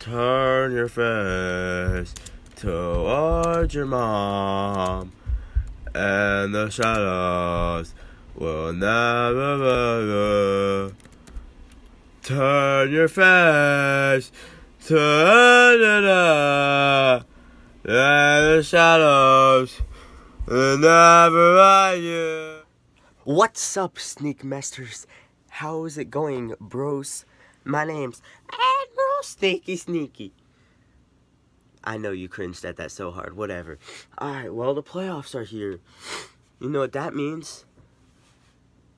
Turn your face towards your mom, and the shadows will never move. Turn your face to and the shadows will never ride you. What's up, Sneak Masters? How's it going, bros? My name's Admiral Sneaky. I know you cringed at that so hard. Whatever. Alright, well, the playoffs are here. You know what that means?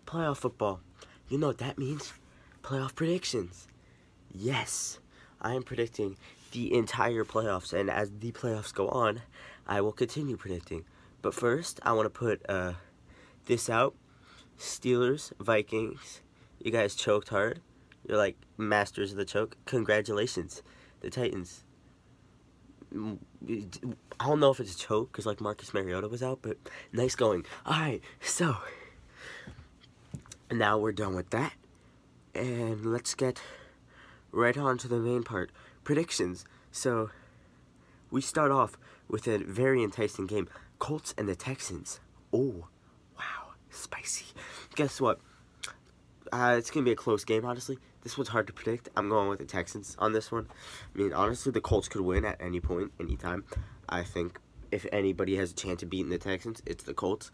Playoff football. You know what that means? Playoff predictions. Yes, I am predicting the entire playoffs, and as the playoffs go on, I will continue predicting. But first, I want to put this out. Steelers, Vikings, you guys choked hard. You're like masters of the choke. Congratulations, the Titans. I don't know if it's a choke because like Marcus Mariota was out, but nice going. Alright, so now we're done with that. And let's get right on to the main part. Predictions. So we start off with a very enticing game. Colts and the Texans. Oh, wow, spicy. Guess what? It's going to be a close game, honestly. This one's hard to predict. I'm going with the Texans on this one. I mean, honestly, the Colts could win at any point, anytime. I think if anybody has a chance of beating the Texans, it's the Colts.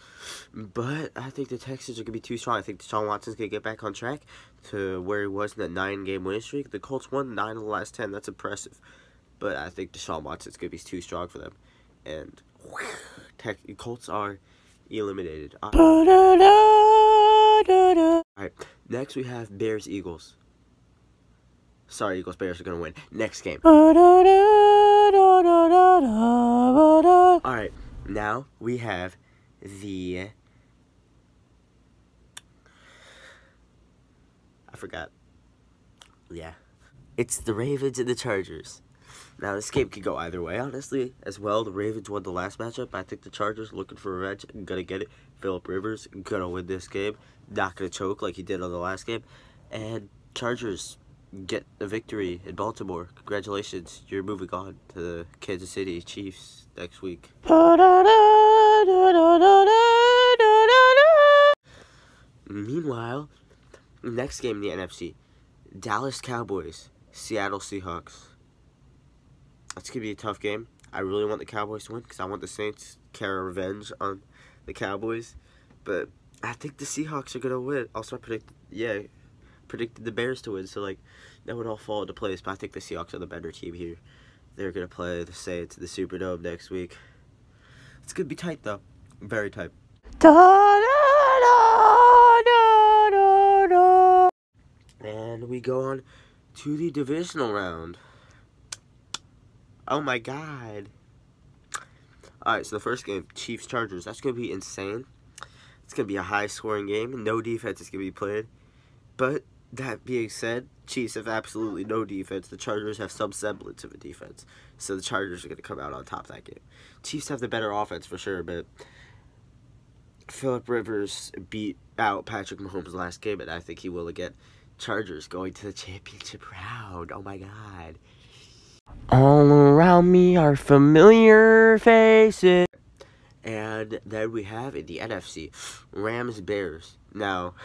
But I think the Texans are going to be too strong. I think Deshaun Watson's going to get back on track to where he was in that 9-game winning streak. The Colts won 9 of the last 10. That's impressive. But I think Deshaun Watson's going to be too strong for them. And Colts are eliminated. Alright, next we have Bears-Eagles. Sorry, Eagles-Bears are going to win. Next game. Alright, now we have the... I forgot. Yeah. It's the Ravens and the Chargers. Now, this game could go either way, honestly, as well. The Ravens won the last matchup. I think the Chargers looking for revenge. Gonna get it. Phillip Rivers gonna win this game. Not gonna choke like he did on the last game. And Chargers get a victory in Baltimore. Congratulations. You're moving on to the Kansas City Chiefs next week. Meanwhile, next game in the NFC. Dallas Cowboys, Seattle Seahawks. That's going to be a tough game. I really want the Cowboys to win because I want the Saints to carry revenge on the Cowboys. But I think the Seahawks are going to win. Also, I predicted the Bears to win. So, like, that would all fall into place. But I think the Seahawks are the better team here. They're going to play the Saints in the Superdome next week. It's going to be tight, though. Very tight. And we go on to the divisional round. Oh my god. Alright, so the first game, Chiefs-Chargers. That's going to be insane. It's going to be a high-scoring game. No defense is going to be played. But, that being said, Chiefs have absolutely no defense. The Chargers have some semblance of a defense. So the Chargers are going to come out on top of that game. Chiefs have the better offense for sure, but Phillip Rivers beat out Patrick Mahomes last game, and I think he will again. Chargers going to the championship round. Oh my god. All around me are familiar faces. And then we have in the NFC, Rams-Bears. Now,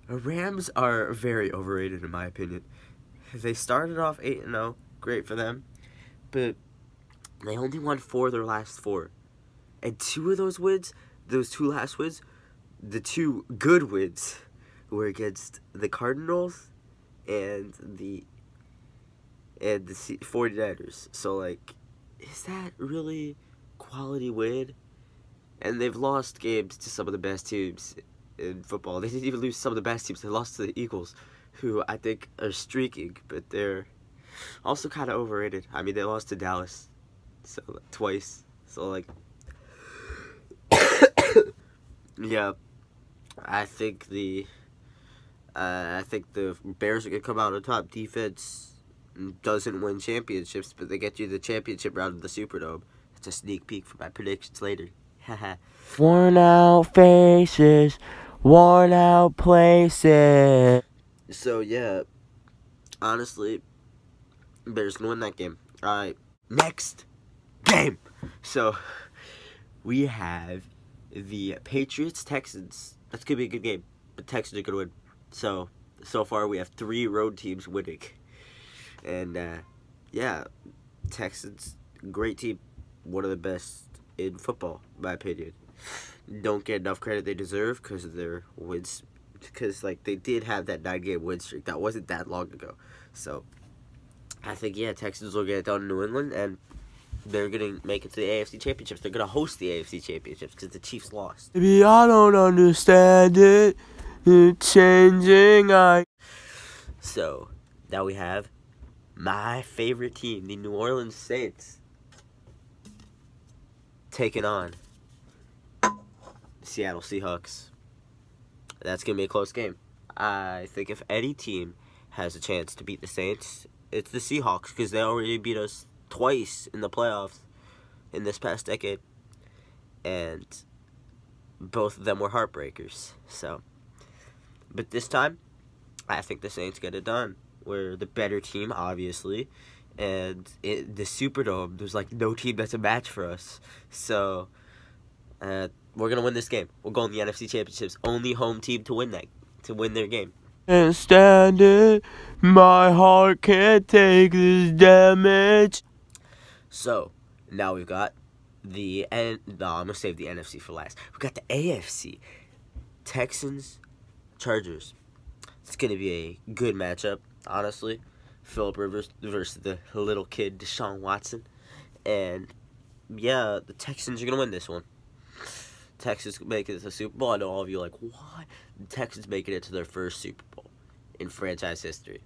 the Rams are very overrated in my opinion. They started off 8-0, great for them, but they only won 4 of their last 4. And 2 of those wins, those 2 last wins, the 2 good wins were against the Cardinals and the 49ers. So, like, is that really quality win? And they've lost games to some of the best teams in football. They didn't even lose some of the best teams. They lost to the Eagles, who I think are streaking, but they're also kind of overrated. I mean, they lost to Dallas twice. So, like, yeah, I think the Bears are going to come out on top. Defense doesn't win championships, but they get you the championship round of the Superdome. It's a sneak peek for my predictions later. Worn out faces, worn out places. So, yeah, honestly, Bears gonna win that game. Alright, next game. So, we have the Patriots-Texans. That's gonna be a good game. The Texans are gonna win. So far we have 3 road teams winning. And, yeah, Texans, great team. One of the best in football, in my opinion. Don't get enough credit they deserve because of their wins. Because, like, they did have that 9-game win streak. That wasn't that long ago. So, I think, yeah, Texans will get it done in New England, and they're going to make it to the AFC Championships. They're going to host the AFC Championships because the Chiefs lost. Maybe I don't understand it. It's changing. So, now we have my favorite team, the New Orleans Saints, taking on the Seattle Seahawks. That's going to be a close game. I think if any team has a chance to beat the Saints, it's the Seahawks, because they already beat us twice in the playoffs in this past decade. And both of them were heartbreakers. So, but this time, I think the Saints get it done. We're the better team, obviously. And the Superdome, there's like no team that's a match for us. So, we're going to win this game. We'll go in the NFC Championships. Only home team to win their game. Can't stand it. My heart can't take this damage. So, now we've got I'm going to save the NFC for last. We've got the AFC. Texans, Chargers. It's going to be a good matchup, honestly. Philip Rivers versus the little kid, Deshaun Watson. And, yeah, the Texans are going to win this one. Texans making it to the Super Bowl. I know all of you are like, what? The Texans making it to their first Super Bowl in franchise history.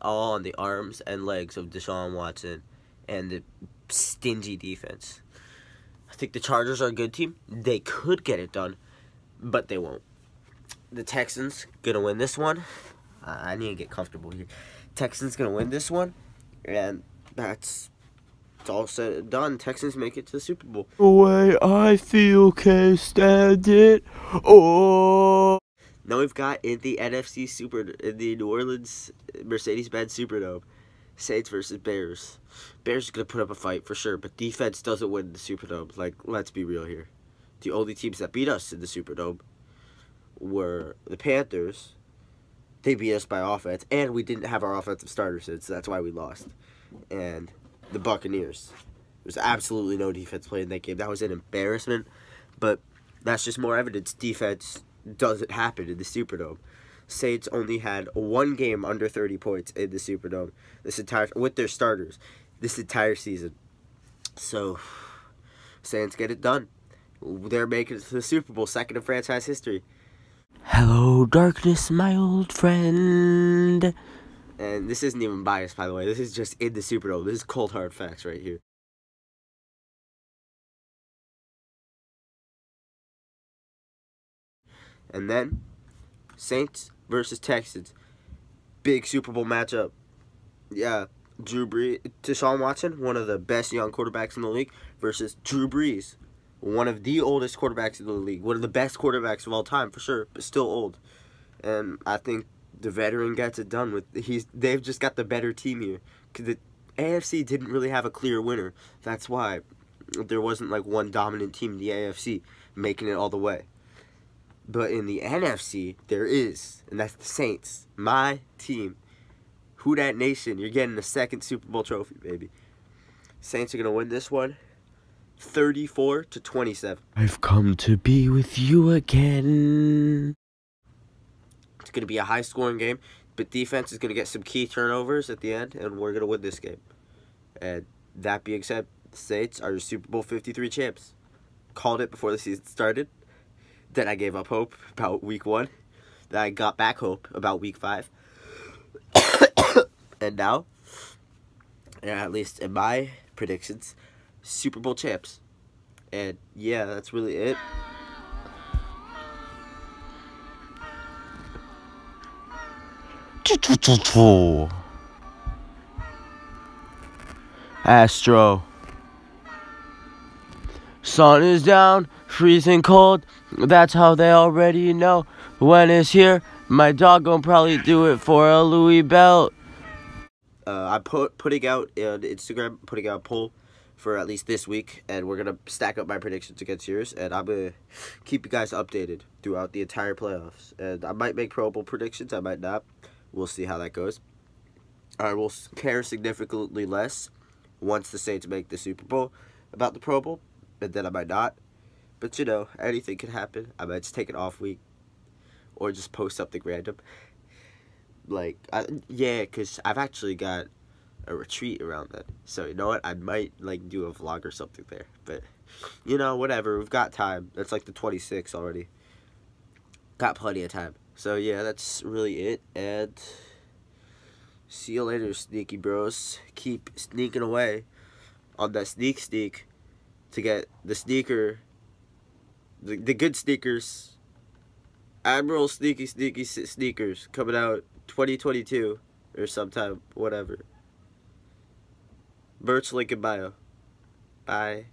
All on the arms and legs of Deshaun Watson and the stingy defense. I think the Chargers are a good team. They could get it done, but they won't. The Texans going to win this one. I need to get comfortable here. Texans going to win this one, and it's all said and done. Texans make it to the Super Bowl. The way I feel, can't stand it. Oh. Now we've got in the in the New Orleans Mercedes-Benz Superdome, Saints versus Bears. Bears are going to put up a fight for sure, but defense doesn't win the Superdome. Like, let's be real here. The only teams that beat us in the Superdome were the Panthers. They beat us by offense, and we didn't have our offensive starters in, so that's why we lost. And the Buccaneers. There's absolutely no defense played in that game. That was an embarrassment, but that's just more evidence defense doesn't happen in the Superdome. Saints only had 1 game under 30 points in the Superdome with their starters this entire season. So, Saints get it done. They're making it to the Super Bowl, second in franchise history. Hello, darkness, my old friend. And this isn't even biased, by the way. This is just in the Superdome. This is cold hard facts right here. And then, Saints versus Texans. Big Super Bowl matchup. Yeah, Deshaun Watson, one of the best young quarterbacks in the league, versus Drew Brees, one of the oldest quarterbacks in the league. One of the best quarterbacks of all time, for sure, but still old. And I think the veteran gets it done. They've just got the better team here. Because the AFC didn't really have a clear winner. That's why there wasn't like one dominant team in the AFC making it all the way. But in the NFC, there is, and that's the Saints, my team. Who Dat Nation, you're getting the second Super Bowl trophy, baby. Saints are going to win this one 34-27. I've come to be with you again. It's going to be a high-scoring game, but defense is going to get some key turnovers at the end, and we're going to win this game. And that being said, the Saints are your Super Bowl 53 champs. Called it before the season started. Then I gave up hope about week 1. Then I got back hope about week 5. And now, at least in my predictions, Super Bowl champs. And yeah, that's really it. Astro. Sun is down, freezing cold. That's how they already know. When it's here, my dog gon' probably do it for a Louis belt. I'm putting out on Instagram, putting out a poll for at least this week, and we're gonna stack up my predictions against yours, and I'm gonna keep you guys updated throughout the entire playoffs. And I might make Pro Bowl predictions, I might not. We'll see how that goes. I will care significantly less once the Saints make the Super Bowl about the Pro Bowl, and then I might not. But you know, anything can happen. I might just take an off week, or just post something random. Like, yeah, because I've actually got a retreat around then. So, you know what? I might, like, do a vlog or something there. But, you know, whatever. We've got time. That's like the 26th already. Got plenty of time. So, yeah, that's really it. And see you later, sneaky bros. Keep sneaking away on that sneak to get the sneaker, the good sneakers. Admiral Sneaky Sneakers coming out 2022 or sometime, whatever. Merch link in bio. Bye.